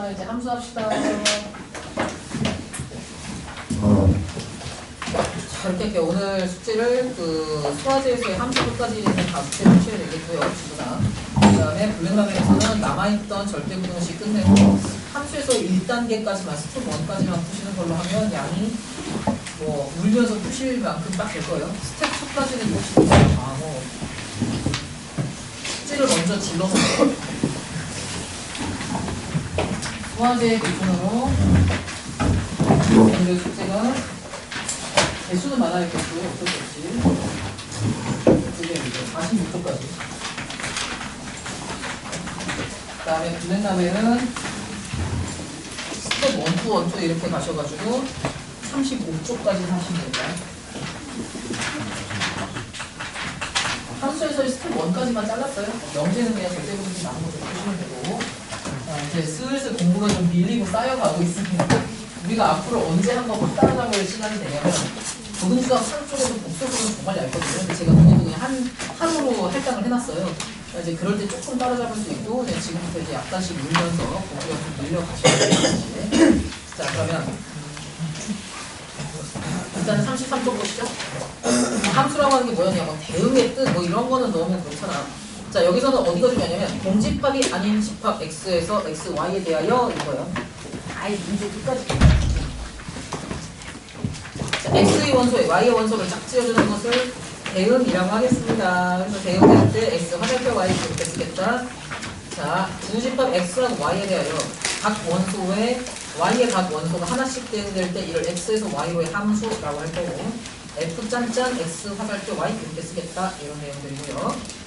자, 이제 함수 합시다. 자, 이렇게 오늘 숙제를 그 소화제에서의 함수 끝까지는 다 숙제를 하셔야 되겠고요. 전부 다. 그 다음에 블랙라벨에서는 남아있던 절대부등식 끝내고 함수에서 1단계까지만, 스텝 1까지만 푸시는 걸로 하면 양이 뭐 울면서 푸실 만큼 딱 될 거예요. 스텝 2까지는 이거 진짜 뭐 숙제를 먼저 질러서 소화제 기준으로 오늘 숙제가 개수는 많아요. 개수 어쩔 수 없지. 그게 이제 46초까지. 그 다음에 블랙라벨은 스텝 1, 2 이렇게 가셔가지고 35초까지 하시면 됩니다. 함수에서 스텝 1까지만 잘랐어요. 명제는 그냥 절대부등식 나온 거좀 보시면 되고. 이제 슬슬 공부가 좀 밀리고 쌓여가고 있습니다. 우리가 앞으로 언제 한번 못 따라잡을 시간이 되냐면 고등수학 상쪽에도 복수는 정말 얇거든요. 근데 제가 그냥 하루로 할당을 해놨어요. 이제 그럴 때 조금 따라잡을 수 있고 지금부터 이제 약간씩 밀면서 공부가 좀 밀려가셔야 돼요. 자, 그러면 일단 33쪽 보시죠. 함수라고 하는 게 뭐였냐면 대응의 뜻 뭐 이런 거는 너무 그렇잖아. 자, 여기서는 어디가 중요하냐면 공집합이 아닌 집합 x에서 x, y에 대하여 이거요. 아이 문제 끝까지. 자, x의 원소에 y의 원소를 짝지어주는 것을 대응이라고 하겠습니다. 그래서 대응할 때 x 화살표 y 이렇게 쓰겠다. 자, 두 집합 x랑 y에 대하여 각 원소에 y의 각 원소가 하나씩 대응될 때 이를 x에서 y로의 함수라고 할 거고 f 짠짠 x 화살표 y 이렇게 쓰겠다. 이런 내용들이고요.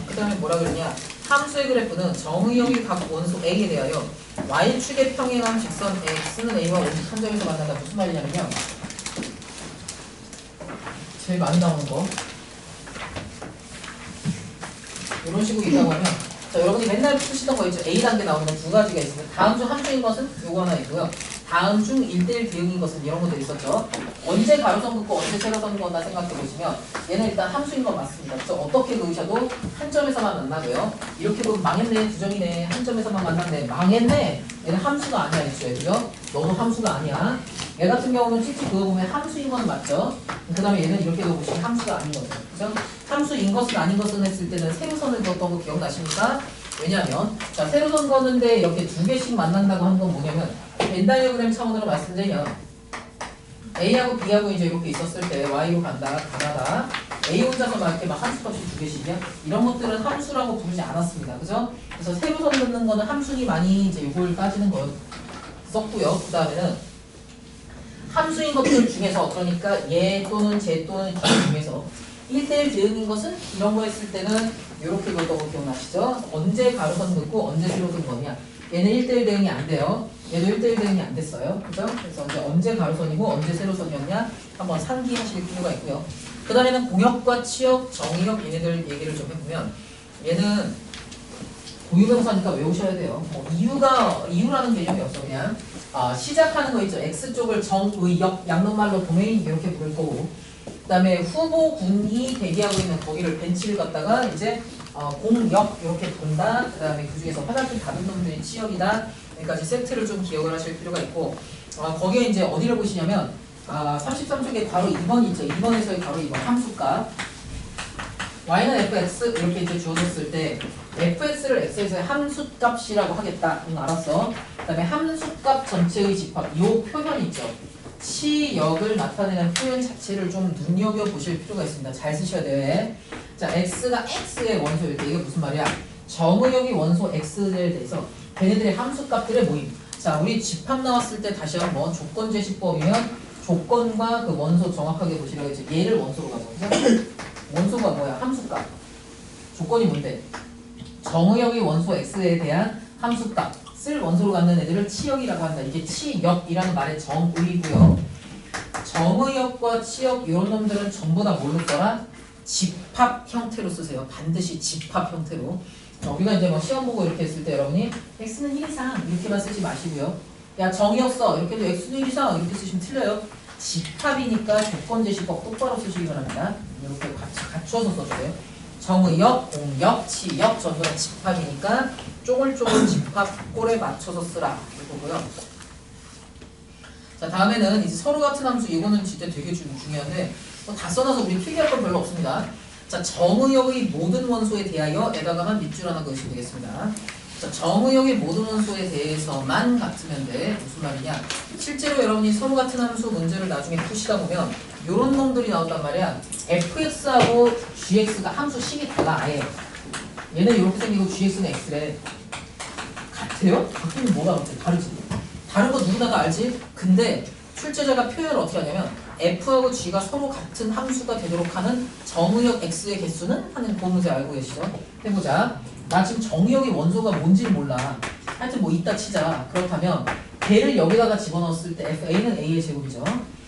그 다음에 뭐라 그러냐, 함수의 그래프는 정의역이 각 원소 a에 대하여 y축에 평행한 직선 x는 a와 원식 한 점에서 만난다. 무슨 말이냐면요, 제일 많이 나오는 거 이런 식으로 있다고 하면, 자, 여러분이 맨날 푸시던 거 있죠. A 단계 나오는 거 두 가지가 있습니다. 다음 중 함수인 것은 요거 하나 있고요. 다음 중 1대1 대응인 것은 이런 것들이 있었죠. 언제 가로선 긋고 언제 세로선 긋나 생각해 보시면 얘는 일단 함수인 건 맞습니다. 그래서 어떻게 그으셔도 한 점에서만 만나고요. 이렇게 보면 망했네, 두 점이네, 한 점에서만 만났네, 망했네. 얘는 함수가 아니야, 이쪽에. 그죠? 너도 함수가 아니야. 얘 같은 경우는 찍찍 그어보면 함수인 건 맞죠? 그 다음에 얘는 이렇게 그어보시면 함수가 아닌 거죠. 그죠? 함수인 것은 아닌 것은 했을 때는 세로선을 그었던 거 기억나십니까? 왜냐면, 자, 세로선 그었는데 이렇게 두 개씩 만난다고 한 건 뭐냐면, 벤다이어그램 차원으로 말씀드리면, A하고 B하고 이제 이렇게 있었을 때 Y로 가다가 A 혼자서 막 이렇게 막 함수값이 두 개씩이야? 이런 것들은 함수라고 부르지 않았습니다. 그죠? 그래서 세로선 긋는 거는 함수니 많이 이제 이걸 따지는 거 썼고요. 그 다음에는 함수인 것들 중에서, 그러니까 얘 또는 쟤 또는 쟤 중에서 1대1 대응인 것은 이런 거 했을 때는 이렇게 그었던 거 기억나시죠? 언제 가로선 긋고 언제 세로선 거냐? 얘는 1대1 대응이 안 돼요. 얘도 1대1 대응이 안 됐어요. 그죠? 그래서 이제 언제 가로선이고 언제 세로선이었냐 한번 상기하실 필요가 있고요. 그 다음에는 공역과 치역, 정의역 얘네들 얘기를 좀 해보면, 얘는 고유명사니까 외우셔야 돼요. 이유라는 개념이 없어. 그냥 시작하는 거 있죠. X쪽을 정의역, 양론말로 도메인 이렇게 부를 거고, 그 다음에 후보 군이 대기하고 있는 거기를 벤치를 갖다가 이제 공역 이렇게 본다. 그 다음에 그 중에서 화살표 다른 놈들이 치역이다. 여기까지 세트를 좀 기억을 하실 필요가 있고, 거기에 이제 어디를 보시냐면 33쪽에 괄호 2번 있죠. 2번에서의 괄호 2번 함수값 y는 fx 이렇게 이제 주어졌을 때 fx를 x에서의 함수값이라고 하겠다. 알았어. 그 다음에 함수값 전체의 집합, 요 표현 있죠. 치역을 나타내는 표현 자체를 좀 눈여겨보실 필요가 있습니다. 잘 쓰셔야 돼요. 자, x가 x의 원소일 때 이게 무슨 말이야? 정의역이 원소 x에 대해서 걔네들의 함수값들의 모임. 자, 우리 집합 나왔을 때 다시 한번 조건제시법이면 조건과 그 원소 정확하게 보시라고 했죠. 얘를 원소로 가죠. 원소가 뭐야? 함수값. 조건이 뭔데? 정의역이 원소 x에 대한 함수값. 쓸 원소로 갖는 애들을 치역이라고 한다. 이게 치역이라는 말의 정의고요. 정의역과 치역 이런 놈들은 전부 다 뭘로 써라? 집합 형태로 쓰세요. 반드시 집합 형태로. 우리가 이제 뭐 시험 보고 이렇게 했을 때 여러분이 x는 1 이상 이렇게만 쓰지 마시고요. 야, 정의역 써 이렇게 해도 x는 1 이상 이렇게 쓰시면 틀려요. 집합이니까 조건제시법 똑바로 쓰시기 바랍니다. 이렇게 같이 갖춰서 써주세요. 정의역, 공역, 치역 전부 다 집합이니까 쪼글쪼글 집합꼴에 맞춰서 쓰라 이거고요. 자, 다음에는 이제 서로 같은 함수, 이거는 진짜 되게 중요한데 다 써놔서 우리 필기할 건 별로 없습니다. 자, 정의역의 모든 원소에 대하여에다가만 밑줄 하나 그으시면 되겠습니다. 자, 정의역의 모든 원소에 대해서만 같으면 돼. 무슨 말이냐? 실제로 여러분이 서로 같은 함수 문제를 나중에 푸시다 보면 요런 놈들이 나온단 말이야. fx하고 gx가 함수 식이 달라 아예. 얘는 이렇게 생기고 gx는 x래. 같아요? 바꾸면 뭐가 같아? 다르지? 다른 거 누구나 다 알지? 근데 출제자가 표현을 어떻게 하냐면 f하고 g가 서로 같은 함수가 되도록 하는 정의역 x의 개수는 하는 그 문제 알고 계시죠? 해보자. 나 지금 정의역의 원소가 뭔지는 몰라. 하여튼 뭐 있다 치자. 그렇다면 걔를 여기다가 집어넣었을 때 fa는 a의 제곱이죠.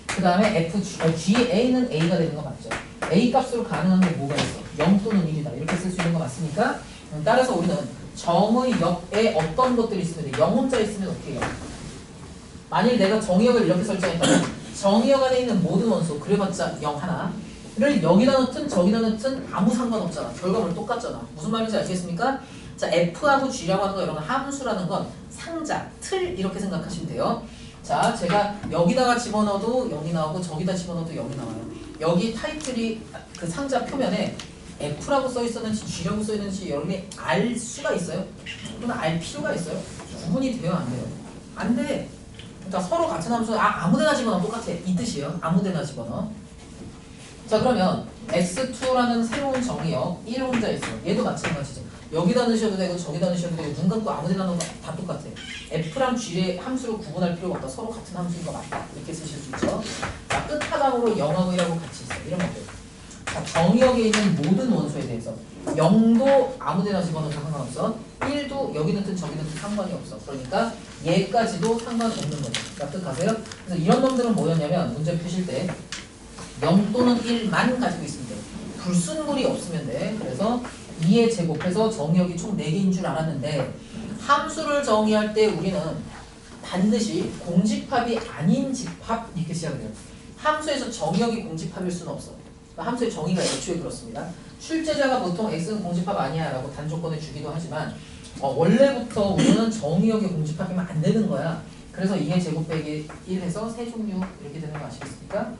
그 다음에 ga는 a가 되는 거 맞죠? a 값으로 가능한 게 뭐가 있어? 0 또는 1이다. 이렇게 쓸 수 있는 거 맞습니까? 따라서 우리는 정의역에 어떤 것들이 있으면 돼? 0혼자 있으면 어떻게 해요? 만일 내가 정의역을 이렇게 설정했다면 정의역 안에 있는 모든 원소 그래봤자 0 하나를 여기다 넣든 저기다 넣든 아무 상관없잖아. 결과물 똑같잖아. 무슨 말인지 아시겠습니까? 자, f하고 g라고 하는 거 이런 거 함수라는 건 상자, 틀 이렇게 생각하시면 돼요. 자, 제가 여기다가 집어넣어도 0이 나오고 저기다 집어넣어도 0이 나와요. 여기 타이틀이 그 상자 표면에 F라고 써있었는지 G라고 써있는지 여러분이 알 수가 있어요? 또는 알 필요가 있어요? 구분이 돼요? 안 돼요? 안 돼. 그러니까 서로 같은 함수 아무데나 집어넣어 똑같아. 이 뜻이에요. 아무데나 집어넣어. 자, 그러면 x2라는 새로운 정의역 1 혼자 있어. 얘도 마찬가지죠. 여기다 넣으셔도 되고 저기다 넣으셔도 되고 눈 감고 아무데나 넣으면 다 똑같아. F랑 G의 함수로 구분할 필요가 없다. 서로 같은 함수인 거 맞다. 이렇게 쓰실 수 있죠. 자, 끝하단으로 0하고 1하고 같이 있어. 이런 것들. 자, 정의역에 있는 모든 원소에 대해서 0도 아무데나 집어넣어도 상관없어. 1도 여기 넣든 저기 넣든 상관이 없어. 그러니까 얘까지도 상관없는 거죠. 납득하세요? 그래서 이런 놈들은 뭐였냐면 문제 푸실 때 0 또는 1만 가지고 있으면 돼. 불순물이 없으면 돼. 그래서 2에 제곱해서 정의역이 총 4개인 줄 알았는데 함수를 정의할 때 우리는 반드시 공집합이 아닌 집합 이렇게 시작을 해요. 함수에서 정의역이 공집합일 수는 없어. 그러니까 함수의 정의가 애초에 그렇습니다. 출제자가 보통 x는 공집합 아니야 라고 단조건을 주기도 하지만 원래부터 우리는 정의역의 공집합이면 안 되는 거야. 그래서 2의 제곱 빼기 1 해서 세종류 이렇게 되는 거 아시겠습니까?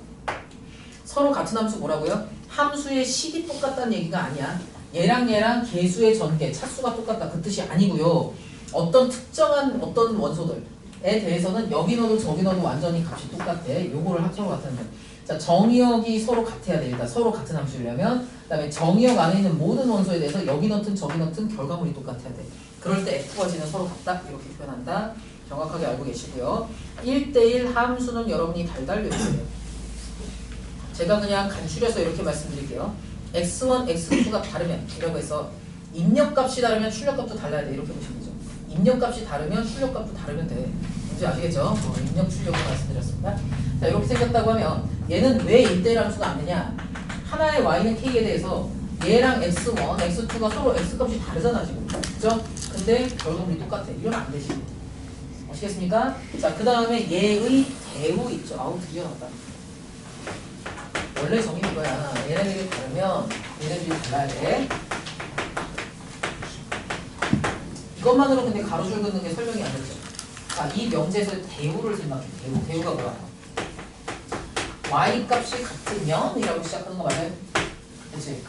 서로 같은 함수 뭐라고요? 함수의 식이 똑같다는 얘기가 아니야. 얘랑 개수의 전개, 차수가 똑같다 그 뜻이 아니고요. 어떤 특정한 어떤 원소들에 대해서는 여기 넣어도 저기 넣어도 완전히 값이 똑같아. 요거를 서로 같은 함수. 자, 정의역이 서로 같아야 됩니다. 서로 같은 함수려면. 그 다음에 정의역 안에 있는 모든 원소에 대해서 여기 넣든 저기 넣든 결과물이 똑같아야 돼. 그럴 때 F와 G는 서로 같다 이렇게 표현한다. 정확하게 알고 계시고요. 1대1 함수는 여러분이 달달 외우세요. 제가 그냥 간추려서 이렇게 말씀드릴게요. x1, x2가 다르면 이라고 해서 입력값이 다르면 출력값도 달라야 돼. 이렇게 보시면 되죠. 입력값이 다르면 출력값도 다르면 돼. 뭔지 아시겠죠? 입력 출력을 말씀드렸습니다. 자, 이렇게 생겼다고 하면 얘는 왜 1대1 함수가 안 되냐? 하나의 y는 k에 대해서 얘랑 x1, x2가 서로 x값이 다르잖아 지금. 그죠? 근데 결과물이 똑같아. 이러면 안 되지. 아시겠습니까? 자, 그 다음에 얘의 대우 있죠. 아우 드디어 나왔다. 원래 정의 이거야. 얘네들이 다르면 얘네들이 달라야 돼. 이것만으로 근데 가로줄 긋는 게 설명이 안 되죠. 자, 이 명제에서 대우를 생각해. 대우가 뭐야? y 값이 같으면 이라고 시작하는 거 맞아요? 그치?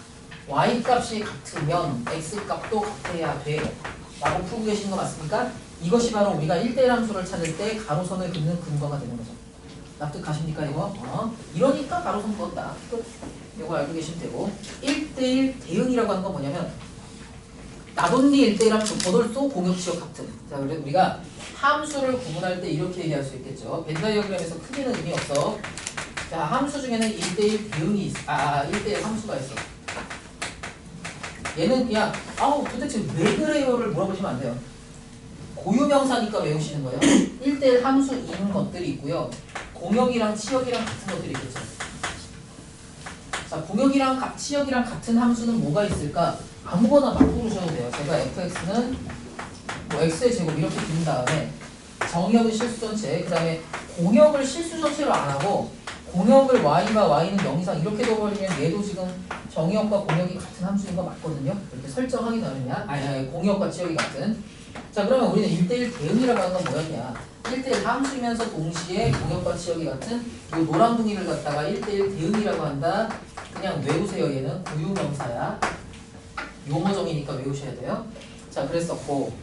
y 값이 같으면 x 값도 같아야 돼 라고 풀고 계신 거 맞습니까? 이것이 바로 우리가 1대1 함수를 찾을 때 가로선을 긋는 근거가 되는 거죠. 납득하십니까 이거? 이러니까 가로선 그었다. 끝. 이거 알고 계시면 되고 1대1 대응이라고 하는 건 뭐냐면 나돈니 1대1 함수 버돌소 공역지역 같은. 자, 우리가 함수를 구분할 때 이렇게 얘기할 수 있겠죠. 벤 다이어그램에서 크기는 의미 없어. 자, 함수 중에는 1대1 대응이 있어. 1대1 함수가 있어. 얘는 그냥 도대체 왜 그래요를 물어보시면 안 돼요. 고유명사니까 외우시는 거예요. 1대1 함수인 것들이 있고요. 공역이랑 치역이랑 같은 것들이 있겠죠. 자, 공역이랑 치역이랑 같은 함수는 뭐가 있을까? 아무거나 막 고르셔도 돼요. 제가 fx는 뭐 x의 제곱 이렇게 빈 다음에 정역은 실수 전체, 그 다음에 공역을 실수 전체로 안 하고 공역을 y가 y는 0 이상 이렇게 넣어버리면 얘도 지금 정역과 공역이 같은 함수인 거 맞거든요. 이렇게 설정하기 나름이야. 공역과 치역이 같은. 자, 그러면 우리는 1대1 대응이라고 하는 건 뭐였냐? 1대1 함수이면서 동시에 공역과 치역이 같은 이 노란둥이를 갖다가 1대1 대응이라고 한다. 그냥 외우세요. 얘는 고유명사야. 용어정이니까 외우셔야 돼요. 자, 그랬었고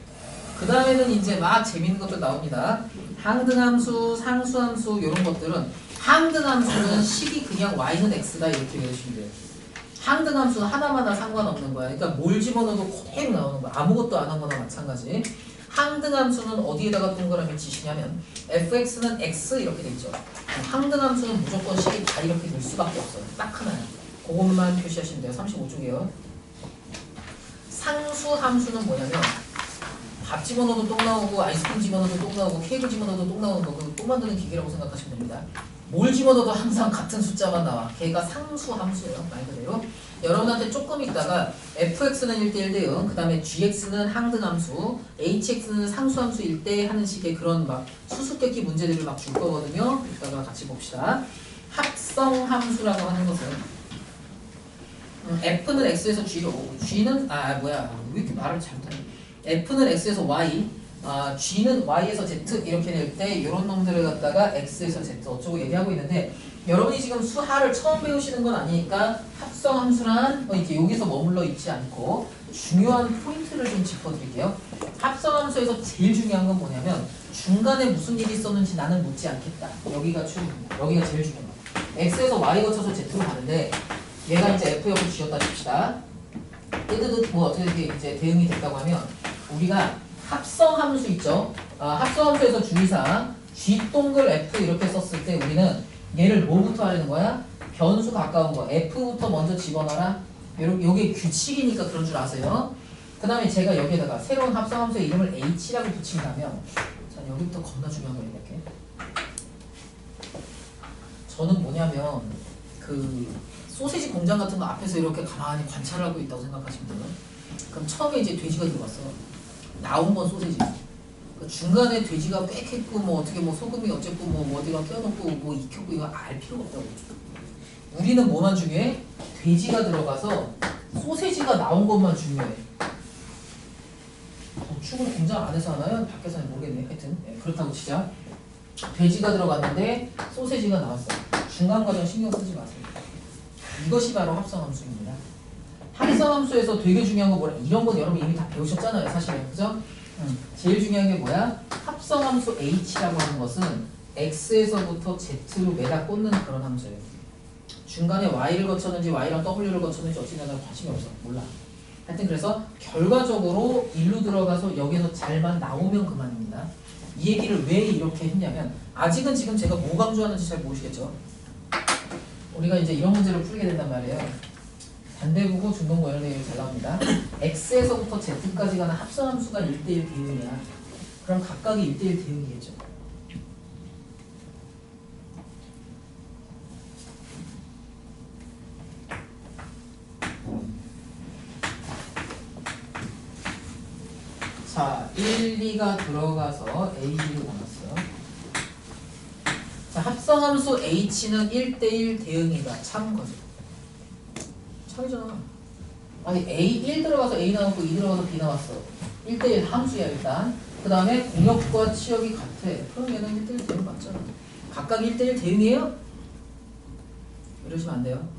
그 다음에는 이제 막 재밌는 것도 나옵니다. 항등함수, 상수함수 이런 것들은 항등함수는 식이 그냥 y는 x다 이렇게 외우시면 돼요. 항등함수는 하나마다 상관없는 거야. 그러니까 뭘 집어넣어도 그대로 나오는 거야. 아무것도 안 한 거나 마찬가지. 항등함수는 어디에다가 동그라미 치시냐면 fx는 x 이렇게 돼 있죠. 항등함수는 무조건 식이 다 이렇게 될 수밖에 없어요. 딱 하나야. 그것만 표시하시면 돼요. 35쪽이에요. 상수함수는 뭐냐면 밥 집어넣어도 똥 나오고 아이스크림 집어넣어도 똥 나오고 케이크 집어넣어도 똥 나오는 거 그거 똥 만드는 기계라고 생각하시면 됩니다. 뭘 집어넣어도 항상 같은 숫자만 나와. 걔가 상수함수예요. 말 그대로. 여러분한테 조금 있다가 fx는 1대1 대응, 그 다음에 gx는 항등함수, hx는 상수함수일 때 하는 식의 그런 막 수수께끼 문제들을 막 줄 거거든요. 이따가 같이 봅시다. 합성함수라고 하는 것은 f는 x에서 g로, g는 왜 이렇게 말을 잘못하냐. f는 x에서 y, g는 y에서 z 이렇게 될 때 이런 놈들을 갖다가 x에서 z 어쩌고 얘기하고 있는데 여러분이 지금 수하를 처음 배우시는 건 아니니까 합성함수란 이렇게 여기서 머물러 있지 않고 중요한 포인트를 좀 짚어드릴게요. 합성함수에서 제일 중요한 건 뭐냐면 중간에 무슨 일이 있었는지 나는 묻지 않겠다. 여기가 제일 중요한 거야. x에서 y 거쳐서 z로 가는데 얘가 이제 f 옆을 쥐었다 칩시다. 뜨드득 뭐 어떻게 이제 대응이 됐다고 하면 우리가 합성함수 있죠. 합성함수에서 주의사항 g 동글 f 이렇게 썼을 때 우리는 얘를 뭐부터 하려는 거야? 변수 가까운 거 f부터 먼저 집어넣어라. 요게 규칙이니까 그런 줄 아세요. 그 다음에 제가 여기에다가 새로운 합성함수의 이름을 h라고 붙인다면 자 여기부터 겁나 중요한 거 이렇게 저는 뭐냐면 그 소세지 공장 같은 거 앞에서 이렇게 가만히 관찰을 하고 있다고 생각하시면 돼요. 그럼 처음에 이제 돼지가 들어왔어. 나온 건 소세지. 중간에 돼지가 빽했고 뭐 어떻게 뭐 소금이 어쨌고 뭐 어디가 껴놓고 뭐 익혔고 이거 알 필요가 없다고. 우리는 뭐만 중요해? 돼지가 들어가서 소세지가 나온 것만 중요해. 축은 공장 안에서 하나요? 밖에서는 모르겠네. 하여튼 그렇다고 치자. 돼지가 들어갔는데 소세지가 나왔어. 중간 과정 신경 쓰지 마세요. 이것이 바로 합성함수입니다. 합성함수에서 되게 중요한 거 뭐라? 이런 건 여러분 이미 다 배우셨잖아요, 사실은. 그죠? 제일 중요한 게 뭐야? 합성함수 h라고 하는 것은 x에서부터 z로 매다 꽂는 그런 함수예요. 중간에 y를 거쳤는지 y랑 w를 거쳤는지 어찌 나는 관심이 없어. 몰라. 하여튼 그래서 결과적으로 일로 들어가서 여기서 잘만 나오면 그만입니다. 이 얘기를 왜 이렇게 했냐면 아직은 지금 제가 뭐 강조하는지 잘 모르시겠죠? 우리가 이제 이런 문제를 풀게 된단 말이에요. 반대부호, 중동고 이런 얘기 잘 나옵니다. x에서부터 z까지 가는 합성함수가 1대1 대응이야. 그럼 각각이 1대1 대응이겠죠. 자, 1, 2가 들어가서 A, B로 나눴어요. 자, 합성함수 H는 1대1 대응이다. 참거죠. 참이잖아. 아니, A 1 들어가서 A 나왔고 2 들어가서 B 나왔어. 1대1 함수야 일단. 그 다음에 공역과 치역이 같아. 그럼 얘는 1대1 대응 맞잖아. 각각 1대1 대응이에요? 이러시면 안 돼요.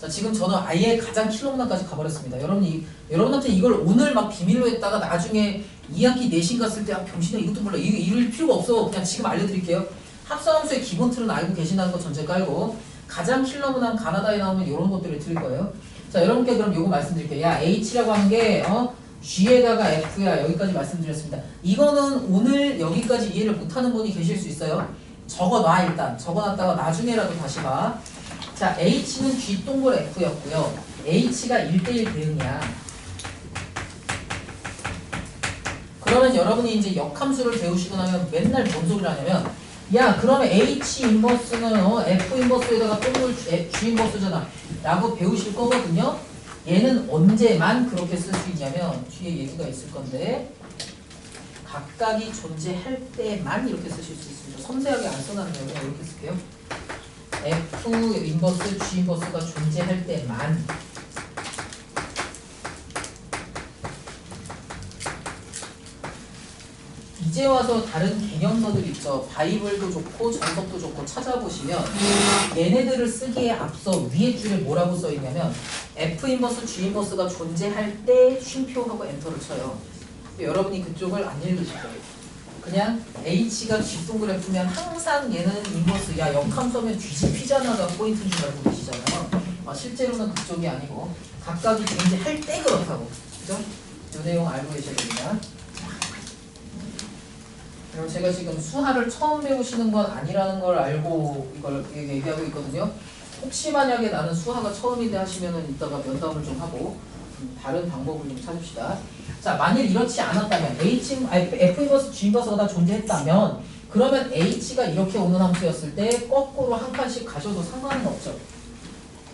자, 지금 저는 아예 가장 킬로문항까지 가버렸습니다. 여러분한테 이걸 오늘 막 비밀로 했다가 나중에 2학기 내신 갔을 때 병신아 이것도 몰라. 이럴 필요가 없어. 그냥 지금 알려드릴게요. 합성함수의 기본 틀은 알고 계신다는 거 전제 깔고 가장 킬러문항 가나다에 나오면 이런 것들을 드릴 거예요. 자, 여러분께 그럼 요거 말씀드릴게요. 야, H라고 하는 게 G에다가 F야. 여기까지 말씀드렸습니다. 이거는 오늘 여기까지 이해를 못하는 분이 계실 수 있어요. 적어놔 일단. 적어놨다가 나중에라도 다시 봐. 자, H는 G 동글 F였고요. H가 1대1 대응이야. 그러면 여러분이 이제 역함수를 배우시고 나면 맨날 뭔 소리를 하냐면 야, 그러면 H 인버스는 F 인버스에다가 동글 G 인버스잖아 라고 배우실 거거든요. 얘는 언제만 그렇게 쓸 수 있냐면 뒤에 얘기가 있을 건데 각각이 존재할 때만 이렇게 쓰실 수 있습니다. 섬세하게 안 써놨네요. 그냥 이렇게 쓸게요. F 인버스, G 인버스가 존재할 때만. 이제 와서 다른 개념서들 있죠. 바이블도 좋고 전석도 좋고 찾아보시면 얘네들을 쓰기에 앞서 위에 줄에 뭐라고 써있냐면 F 인버스, G 인버스가 존재할 때 쉼표하고 엔터를 쳐요. 여러분이 그쪽을 안 읽으실 거예요. 그냥 H가 G동글 F면 항상 얘는 인버스, 야 역함수면 뒤집히잖아가 포인트인 줄 알고 계시잖아요. 실제로는 그쪽이 아니고 각각이 존재할 때 그렇다고. 그죠? 이 내용 알고 계셔야 됩니다. 그리고 제가 지금 수하를 처음 배우시는 건 아니라는 걸 알고 이걸 얘기하고 있거든요. 혹시 만약에 나는 수하가 처음이다 하시면은 이따가 면담을 좀 하고 다른 방법을 좀 찾읍시다. 자, 만일 이렇지 않았다면 F 인버스 G 인버스가 다 존재했다면 그러면 H가 이렇게 오는 함수였을 때 거꾸로 한 칸씩 가셔도 상관은 없죠.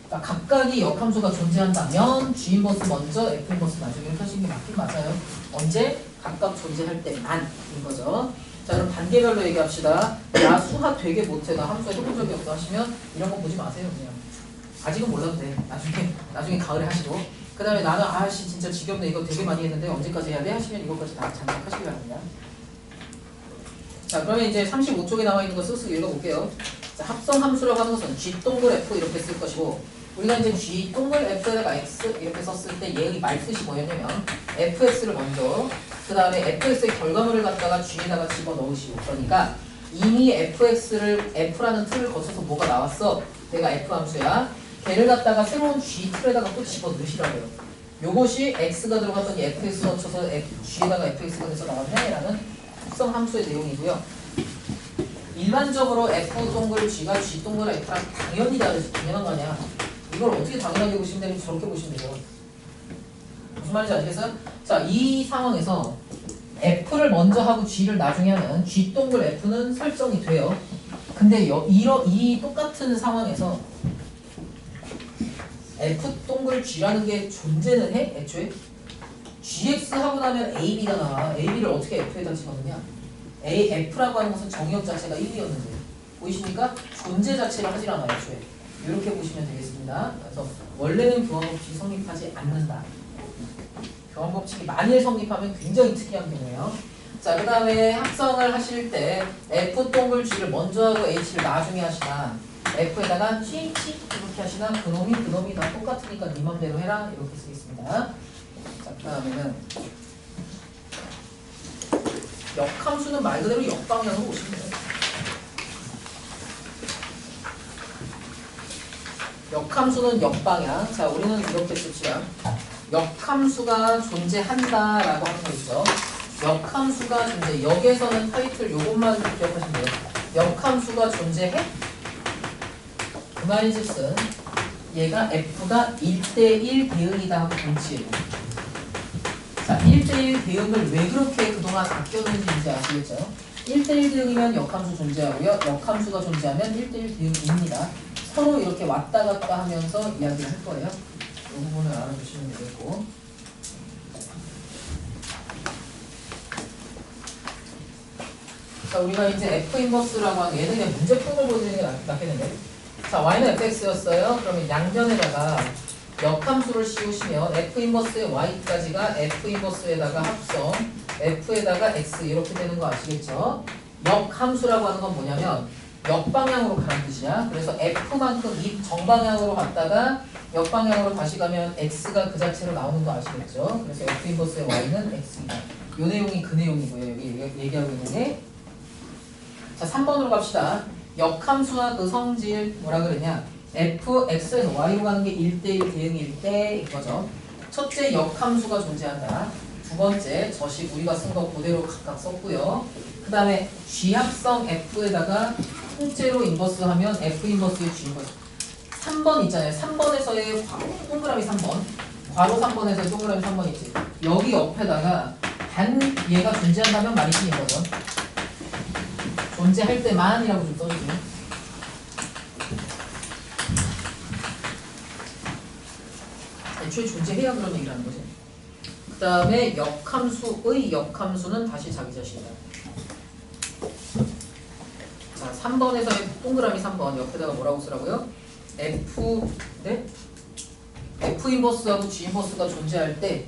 그러니까 각각이 역함수가 존재한다면 G 인버스 먼저 F 인버스 나중에 이렇게 하시는 게 맞긴 맞아요. 언제? 각각 존재할 때만인 거죠. 자, 그럼 단계별로 얘기합시다. 나 수학 되게 못해, 나 함수 해본 적이 없어 하시면 이런 거 보지 마세요. 그냥 아직은 몰라도 돼. 나중에 가을에 하시고. 그 다음에 나는 아씨 진짜 지겹네, 이거 되게 많이 했는데 언제까지 해야 돼? 하시면 이것까지 다 장착하시기 바랍니다. 자, 그러면 이제 35쪽에 나와 있는 거 쓱쓱 읽어볼게요. 자, 합성 함수라고 하는 것은 G 동글 F 이렇게 쓸 것이고, 우리가 이제 G 동글 F에다가 X 이렇게 썼을 때 얘의 말뜻이 뭐였냐면 FX를 먼저, 그 다음에 FX의 결과물을 갖다가 G에다가 집어넣으시고, 그러니까 이미 FX를 F라는 틀을 거쳐서 뭐가 나왔어? 내가 F 함수야. 걔를 갖다가 새로운 G 틀에다가 또 집어넣으시라고요. 요것이 X가 들어갔더니 FX 거쳐서 G에다가 FX가 돼서 나왔네? 라는 합성 함수의 내용이고요. 일반적으로 F 동글 G가 G 동글 F랑 당연히 다르지. 당연한 거 아니야. 이걸 어떻게 당연하게 보시면 되는지 저렇게 보시면 되죠. 무슨 말인지 아시겠어요? 자, 이 상황에서 F를 먼저 하고 G를 나중에 하면 G 동글 F는 설정이 돼요. 근데 이 똑같은 상황에서 F 동글 G라는 게 존재는 해? 애초에? GX 하고 나면 AB가 나와. AB를 어떻게 F에다 집어넣냐? F라고 하는 것은 정의역 자체가 1이었는데 보이십니까? 존재 자체를 하질 않아요. 애초에. 이렇게 보시면 되겠습니다. 그래서 원래는 교환법칙이 성립하지 않는다. 교환법칙이 만일 성립하면 굉장히 특이한 경우예요. 자, 그 다음에 합성을 하실 때 F 동글 G를 먼저 하고 H를 나중에 하시나 F에다가 CH 이렇게 하시나 그놈이 다 똑같으니까 네 맘대로 해라 이렇게 쓰겠습니다. 자, 그 다음에는 역함수는 말 그대로 역방향으로 보시면 돼요. 역함수는 역방향. 자, 우리는 이렇게 씁시다. 역함수가 존재한다라고 하는 거 있죠. 역함수가 존재. 역에서는 타이틀 요것만 기억하시면 돼요. 역함수가 존재해? 그 말인즉슨 얘가 F가 1대1 대응이다 하고 동치해요. 자, 1대1 대응을 왜 그렇게 그동안 아껴놓는지 이제 아시겠죠? 1대1 대응이면 역함수 존재하고요. 역함수가 존재하면 1대1 대응입니다. 서로 이렇게 왔다 갔다 하면서 이야기를 할 거예요. 이 부분을 알아주시면 되겠고. 자, 우리가 이제 F 인버스라고 하는 얘는 그냥 문제품을 보여주는 게 낫겠는데. 자, Y는 fx였어요. 그러면 양변에다가 역함수를 씌우시면 F 인버스의 Y까지가 F 인버스에다가 합성 F에다가 X 이렇게 되는 거 아시겠죠? 역함수라고 하는 건 뭐냐면 역방향으로 가는 뜻이야. 그래서 F만큼 이 정방향으로 갔다가 역방향으로 다시 가면 X가 그 자체로 나오는 거 아시겠죠? 그래서 F 인버스의 Y는 X이다. 요 내용이 그 내용이고요. 여기 얘기하고 있는 게. 자, 3번으로 갑시다. 역함수와 그 성질 뭐라 그랬냐? F, X에서 Y로 가는 게 1대1 대응일 때 이거죠. 첫째, 역함수가 존재한다. 두 번째, 저식 우리가 쓴 거 그대로 각각 썼고요. 그 다음에 G합성 F에다가 통째로 인버스 하면 F 인버스의 G 인버스. 3번 있잖아요. 3번에서의 동그라미 3번. 괄호 3번에서의 동그라미 3번 있지. 여기 옆에다가 단 얘가 존재한다면 말이 틀린 거죠. 존재할 때만이라고 좀 써주세요. 애초에 존재해야 그런 얘기를 하는 거지. 그 다음에 역함수의 역함수는 다시 자기 자신이다. 자, 3번에서의 동그라미 3번 옆에다가 뭐라고 쓰라고요? F, 네? F 인버스하고 G 인버스가 존재할 때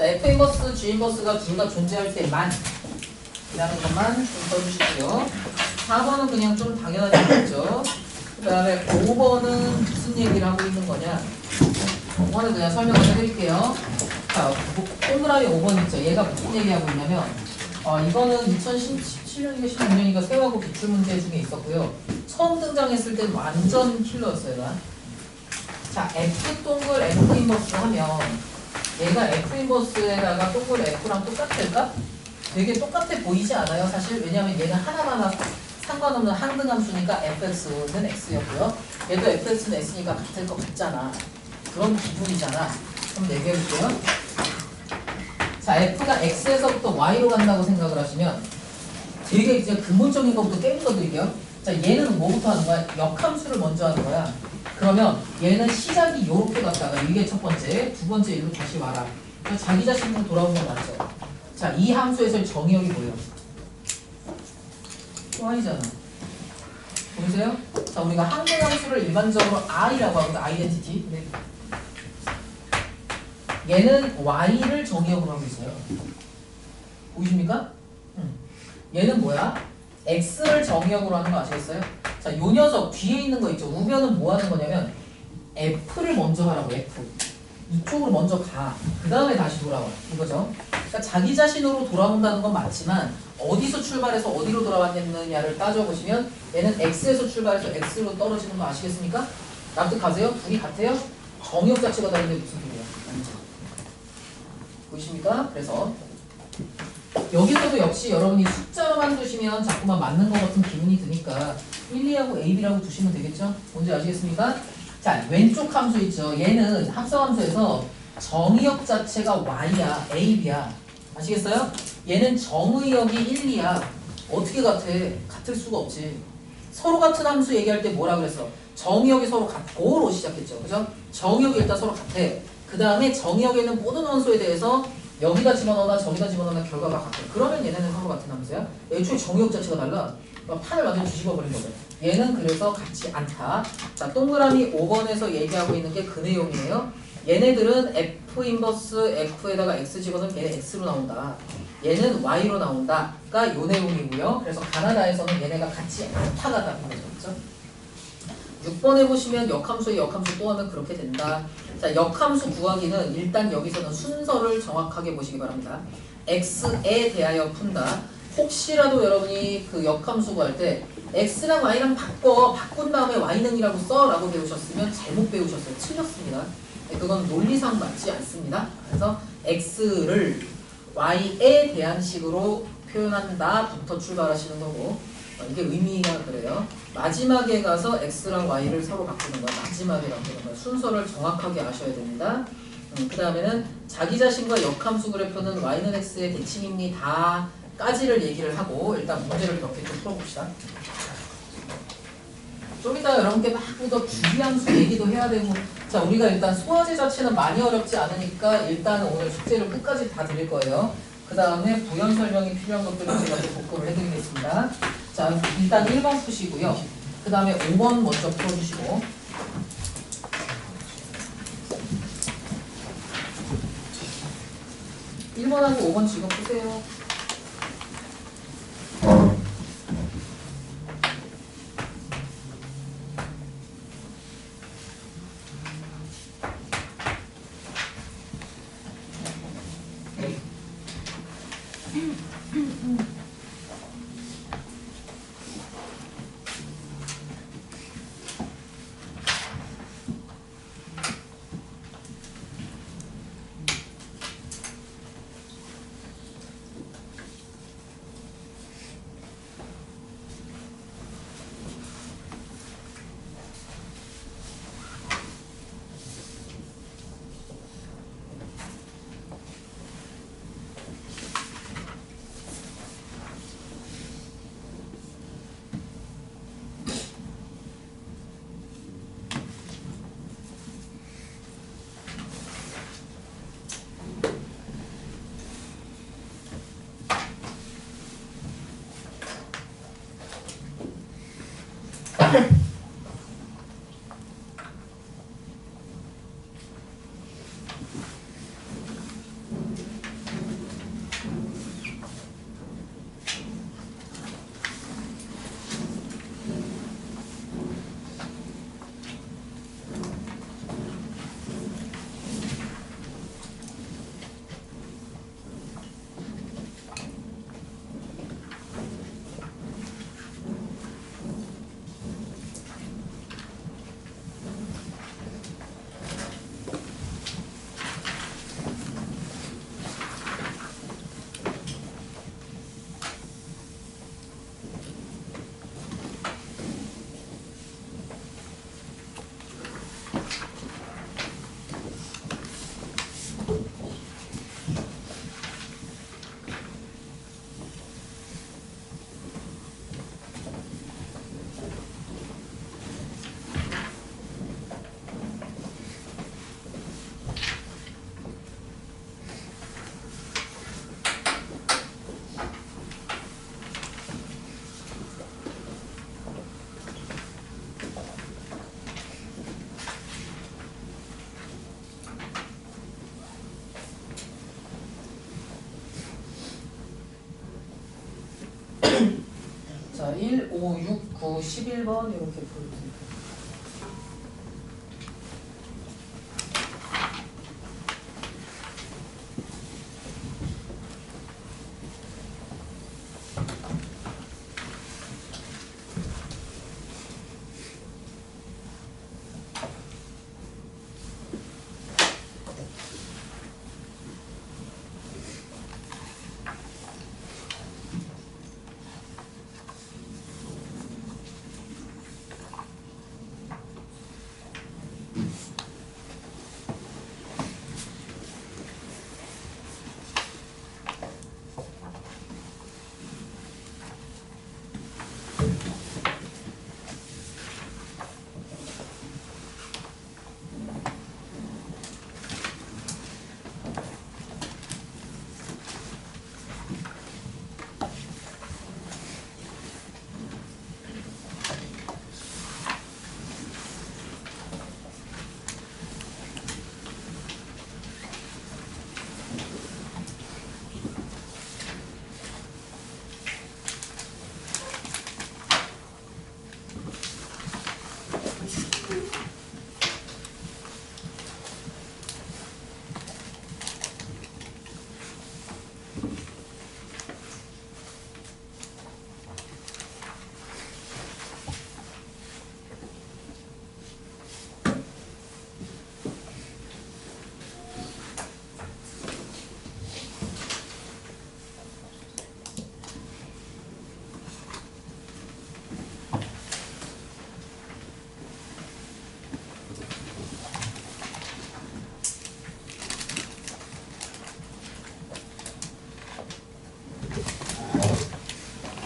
자, F 인버스, G 인버스가 둘 다 존재할 때만 이라는 것만 좀 써주시고요. 4번은 그냥 좀 당연하게 있죠. 그 다음에 5번은 무슨 얘기를 하고 있는 거냐. 5번은 그냥 설명을 해드릴게요. 자, 동그라미 5번 있죠. 얘가 무슨 얘기하고 있냐면 이거는 2017년인가 16년인가 세하고 기출 문제 중에 있었고요. 처음 등장했을 땐 완전 킬러였어요. 얘가. 자, F 동글 F 인버스 하면 얘가 F 인버스에다가 동글 F랑 똑같을까? 되게 똑같아 보이지 않아요? 사실 왜냐하면 얘는 하나하나 상관없는 항등함수니까 fx는 x였고요. 얘도 fx는 s니까 같을 것 같잖아. 그런 기분이잖아. 한번 얘기해볼게요. 자, f가 x에서부터 y로 간다고 생각을 하시면 되게 이제 근본적인 것부터 게임 써드릴게요. 자, 얘는 뭐부터 하는 거야? 역함수를 먼저 하는 거야. 그러면 얘는 시작이 이렇게 갔다가 이게 첫 번째, 두 번째 일로 다시 와라. 자기 자신으로 돌아오는 건 맞죠? 자, 이 함수에서의 정의역이 뭐예요? y잖아. 보이세요? 자, 우리가 항등함수를 일반적으로 i라고 하거든. 아이덴티티. 네. 얘는 y를 정의역으로 하고 있어요. 보이십니까? 얘는 뭐야? x를 정의역으로 하는 거 아시겠어요? 자, 요 녀석 뒤에 있는 거 있죠? 우변은 뭐 하는 거냐면 f를 먼저 하라고. f. 이쪽으로 먼저 가. 그 다음에 다시 돌아와. 이거죠. 그러니까 자기 자신으로 돌아온다는 건 맞지만 어디서 출발해서 어디로 돌아왔느냐를 따져보시면 얘는 x에서 출발해서 x로 떨어지는 거 아시겠습니까? 납득하세요? 둘이 같아요? 정의역 자체가 다른데 무슨 소리야? 아니죠. 보이십니까? 그래서 여기서도 역시 여러분이 숫자로만 두시면 자꾸만 맞는 것 같은 기분이 드니까 1, 2하고 A, B라고 두시면 되겠죠? 뭔지 아시겠습니까? 자, 왼쪽 함수 있죠? 얘는 합성함수에서 정의역 자체가 y야, A, B야. 아시겠어요? 얘는 정의역이 1, 2야. 어떻게 같아? 같을 수가 없지. 서로 같은 함수 얘기할 때 뭐라 그랬어? 정의역이 서로 같고로 시작했죠. 그죠? 정의역이 일단 서로 같아. 그 다음에 정의역에 있는 모든 원소에 대해서 여기다 집어넣거나 저기다 집어넣으면 결과가 같아. 그러면 얘네는 서로 같은 함수야. 애초에 정의역 자체가 달라. 판을 완전히 뒤집어버린 거죠. 얘는 그래서 같지 않다. 자, 동그라미 5번에서 얘기하고 있는 게 그 내용이에요. 얘네들은 F 인버스 F에다가 X 집어넣으면 얘네 X로 나온다. 얘는 Y로 나온다가 요 내용이고요. 그래서 가나다에서는 얘네가 같지 않다가 답인 거죠. 그렇죠? 6번에 보시면 역함수에 역함수 또 하면 그렇게 된다. 자, 역함수 구하기는 일단 여기서는 순서를 정확하게 보시기 바랍니다. x에 대하여 푼다. 혹시라도 여러분이 그 역함수 구할 때 x랑 y랑 바꾼 다음에 y는 이라고 써 라고 배우셨으면 잘못 배우셨어요. 틀렸습니다. 그건 논리상 맞지 않습니다. 그래서 x를 y에 대한 식으로 표현한다 부터 출발하시는 거고, 이게 의미가 그래요. 마지막에 가서 x랑 y를 서로 바꾸는 거야. 마지막에 바꾸는 거야. 순서를 정확하게 아셔야 됩니다. 그 다음에는 자기 자신과 역함수 그래프는 y는 x의 대칭입니다 까지를 얘기를 하고 일단 문제를 몇 개 좀 풀어봅시다. 좀 이따 여러분께 막 더 주기함수 얘기도 해야 되고, 자, 우리가 일단 소화제 자체는 많이 어렵지 않으니까 일단은 오늘 숙제를 끝까지 다 드릴 거예요. 그 다음에 부연 설명이 필요한 것들은 제가 또 복구를 해드리겠습니다. 자, 일단 1번 푸시고요. 그 다음에 5번 먼저 풀어주시고. 1번하고 5번 지금 푸세요. 1, 5, 6, 9, 11번 이렇게 보여드릴게요.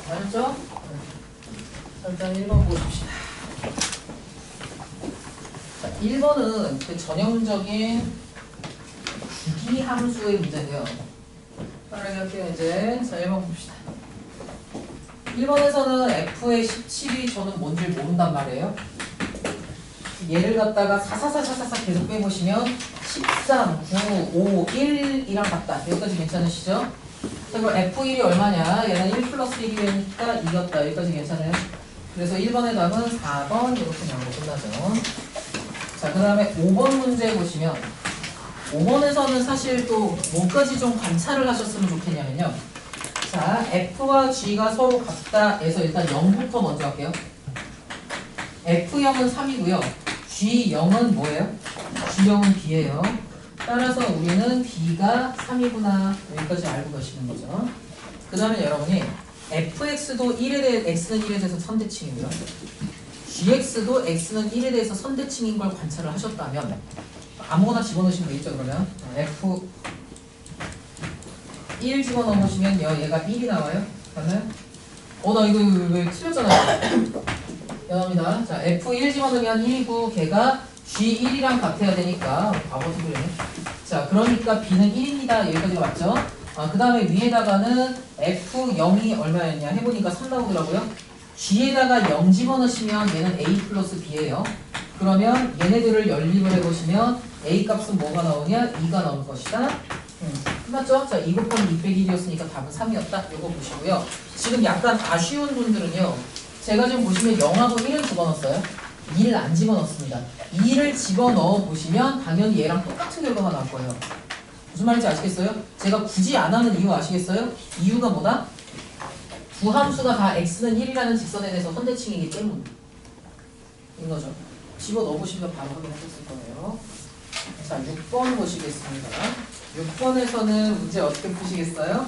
맞죠? 일단 1번 보십시다. 자, 1번은 그 전형적인 주기 함수의 문제인데요. 빠르게 할게요, 이제. 자, 1번 봅시다. 1번에서는 f의 17이 저는 뭔지 모른단 말이에요. 얘를 갖다가 사사사사사 계속 빼보시면 13, 9, 5, 1이랑 같다. 여기까지 괜찮으시죠? 자, 그럼 F1이 얼마냐? 얘는 1 플러스 1이니까 이겼다. 여기까지 괜찮아요? 그래서 1번의 답은 4번 이렇게 나오고 끝나죠. 자, 그 다음에 5번 문제 보시면 5번에서는 사실 또 뭐까지 좀 관찰을 하셨으면 좋겠냐면요. 자, F와 G가 서로 같다 해서 일단 0부터 먼저 할게요. F0은 3이고요. G0은 뭐예요? G0은 B예요. 따라서 우리는 B가 3이구나. 여기까지 알고 가시는 거죠. 그 다음에 여러분이 fx도 1에 대해 x는 1에 대해서 선대칭이고요. gx도 x는 1에 대해서 선대칭인 걸 관찰을 하셨다면 아무거나 집어넣으시면 되겠죠. 그러면 f1 집어넣으시면 얘가 1이 나와요. 맞나요? 나 이거 왜 틀렸잖아요. 미안합니다. 자, f1 집어넣으면 1이고 걔가 g1이랑 같아야 되니까 바보 소리네. 자, 그러니까 b는 1입니다. 여기까지가 맞죠? 그 다음에 위에다가는 f0이 얼마였냐 해보니까 3 나오더라고요. g에다가 0 집어넣으시면 얘는 a 플러스 b예요. 그러면 얘네들을 연립을 해보시면 a 값은 뭐가 나오냐? 2가 나올 것이다. 끝났죠? 자, 2 곱하기 2 빼기 1이었으니까 답은 3이었다. 이거 보시고요. 지금 약간 아쉬운 분들은요. 제가 지금 보시면 0하고 1을 집어넣었어요. 2를 안 집어넣습니다. 2를 집어넣어 보시면 당연히 얘랑 똑같은 결과가 나올 거예요. 무슨 말인지 아시겠어요? 제가 굳이 안 하는 이유 아시겠어요? 이유가 뭐다? 두 함수가 다 x는 1이라는 직선에 대해서 선대칭이기 때문인 거죠. 집어넣어 보시면 바로 확인하셨을 거예요. 자, 6번 보시겠습니다. 6번에서는 문제 어떻게 푸시겠어요?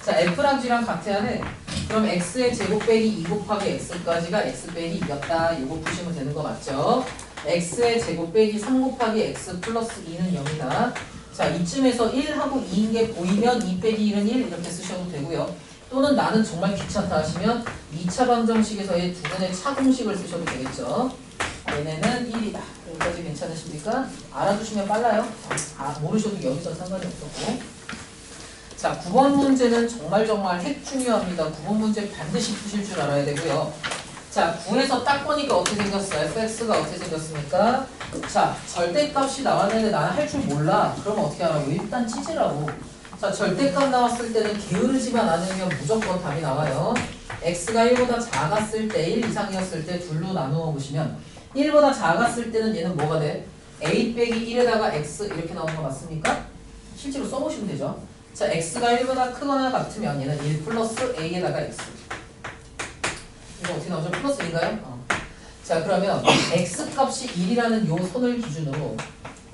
자, f랑 g랑 같아야 돼. 그럼 x의 제곱 빼기 2 곱하기 x까지가 x 빼기 2였다. 이거 푸시면 되는 거 맞죠? x의 제곱 빼기 3 곱하기 x 플러스 2는 0이다. 자, 이쯤에서 1하고 2인 게 보이면 2 빼기 1은 1 이렇게 쓰셔도 되고요. 또는 나는 정말 귀찮다 하시면 2차 방정식에서의 두 분의 차공식을 쓰셔도 되겠죠. 얘네는 1이다. 여기까지 괜찮으십니까? 알아두시면 빨라요. 모르셔도 여기서 상관이 없었고. 자, 9번 문제는 정말 핵 중요합니다. 9번 문제 반드시 푸실 줄 알아야 되고요. 자, 9에서 딱 보니까 어떻게 생겼어요? fx가 어떻게 생겼습니까? 자, 절대값이 나왔는데 나는 할 줄 몰라. 그럼 어떻게 하라고? 일단 찢으라고. 자, 절대값 나왔을 때는 게으르지만 않으면 무조건 답이 나와요. x가 1보다 작았을 때 1 이상이었을 때 둘로 나누어 보시면 1보다 작았을 때는 얘는 뭐가 돼? a 빼기 1에다가 x 이렇게 나오는 거 맞습니까? 실제로 써보시면 되죠. 자, x가 1보다 크거나 같으면 얘는 1 플러스 a에다가 x. 이거 어떻게 나오죠? 플러스 1인가요? 자, 그러면 x 값이 1이라는 요 선을 기준으로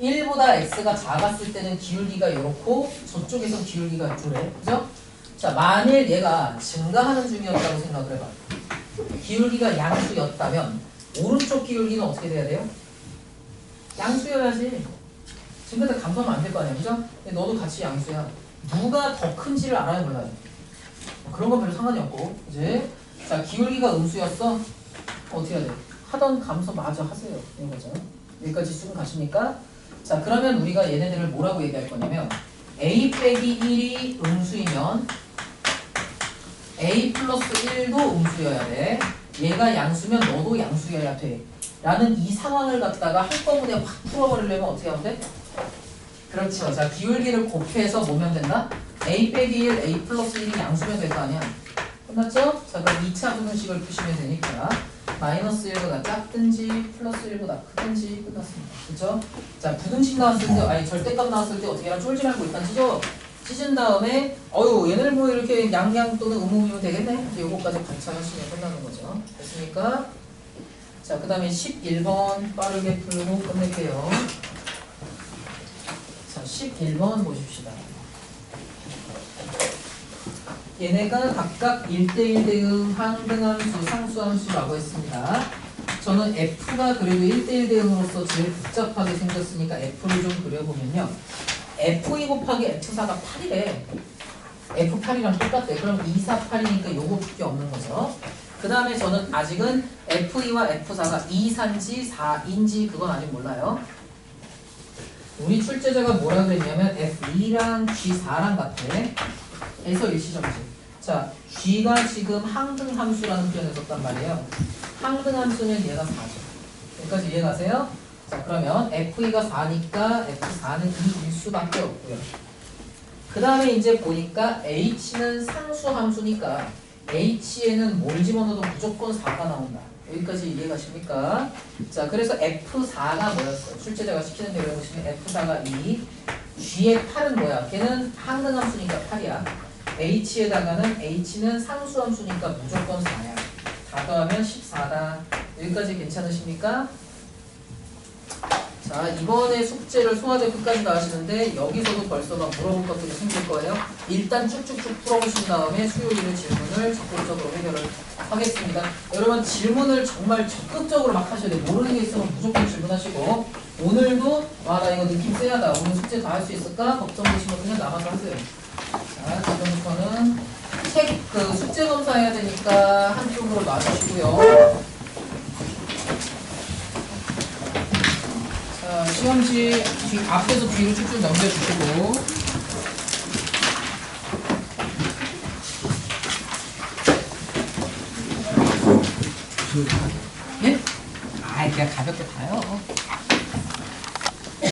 1보다 x가 작았을 때는 기울기가 이렇고 저쪽에서 기울기가 이쪽에, 그죠? 자, 만일 얘가 증가하는 중이었다고 생각을 해봐. 기울기가 양수였다면 오른쪽 기울기는 어떻게 돼야 돼요? 양수여야지. 지금부터 감소하면 안 될 거 아니야, 그죠? 근데 너도 같이 양수야. 누가 더 큰지를 알아야 몰라요. 그런 건 별로 상관이 없고, 이제 자, 기울기가 음수였어. 어떻게 해야 돼? 하던 감소 마저 하세요. 이거죠. 여기까지 쭉 가십니까? 자, 그러면 우리가 얘네들을 뭐라고 얘기할 거냐면 a 빼기 1이 음수이면 a 플러스 1도 음수여야 돼. 얘가 양수면 너도 양수여야 돼. 라는 이 상황을 갖다가 한꺼번에 확 풀어버리려면 어떻게 하면 돼? 그렇죠. 자, 기울기를 곱해서 뭐면 된다? a 빼기 1, a 플러스 1이 양수면 될 거 아니야. 끝났죠? 자, 그럼 2차 부등식을 푸시면 되니까 마이너스 1보다 작든지 플러스 1보다 크든지 끝났습니다. 그쵸? 자, 부등식 나왔을 때, 아니 절대값 나왔을 때 어떻게 해라? 쫄지 말고 일단 찢은 다음에 얘네들 뭐 이렇게 양양 또는 음음이면 되겠네? 이제 요거까지 관찰하시면 끝나는 거죠. 됐습니까? 자, 그 다음에 11번 빠르게 풀고 끝낼게요. 자, 11번 보십시다. 얘네가 각각 1대1 대응, 항등함수, 상수함수라고 했습니다. 저는 F가 그래도 1대1 대응으로서 제일 복잡하게 생겼으니까 F를 좀 그려보면요. F2 곱하기 F4가 8이래. F8이랑 똑같대. 그럼 2, 4, 8이니까 요거밖에 없는 거죠. 그 다음에 저는 아직은 F2와 F4가 2, 4인지 4인지 그건 아직 몰라요. 우리 출제자가 뭐라 그랬냐면 F2랑 G4랑 같아. 에서 일시정지. 자, G가 지금 항등함수라는 표현을 썼단 말이에요. 항등함수는 얘가 4죠. 여기까지 이해가세요? 자, 그러면 F2가 4니까 F4는 2일 수밖에 없고요. 그 다음에 이제 보니까 H는 상수함수니까 H에는 뭘 집어넣어도 무조건 4가 나온다. 여기까지 이해가십니까? 자, 그래서 F4가 뭐였어요? 출제자가 시키는 대로 해보시면 F4가 2. G의 8은 뭐야? 걔는 항등함수니까 8이야. H에다가는 H는 상수함수니까 무조건 4야. 다 더하면 14다. 여기까지 괜찮으십니까? 자, 이번에 숙제를 소화제 끝까지 다 하시는데 여기서도 벌써 막 물어볼 것들이 생길 거예요. 일단 쭉쭉쭉 풀어보신 다음에 수요일에 질문을 적극적으로 해결을 하겠습니다. 여러분 질문을 정말 적극적으로 막 하셔야 돼요. 모르는 게 있으면 무조건 질문하시고 오늘도 나 이거 느낌 세야다. 오늘 숙제 다 할 수 있을까? 걱정되시면 그냥 남아서 하세요. 자, 지금부터는 숙제 검사해야 되니까 한쪽으로 놔주시고요. 자, 시험지 앞에서 뒤로 쭉쭉 넘겨주시고. 예? 그냥 가볍게 봐요.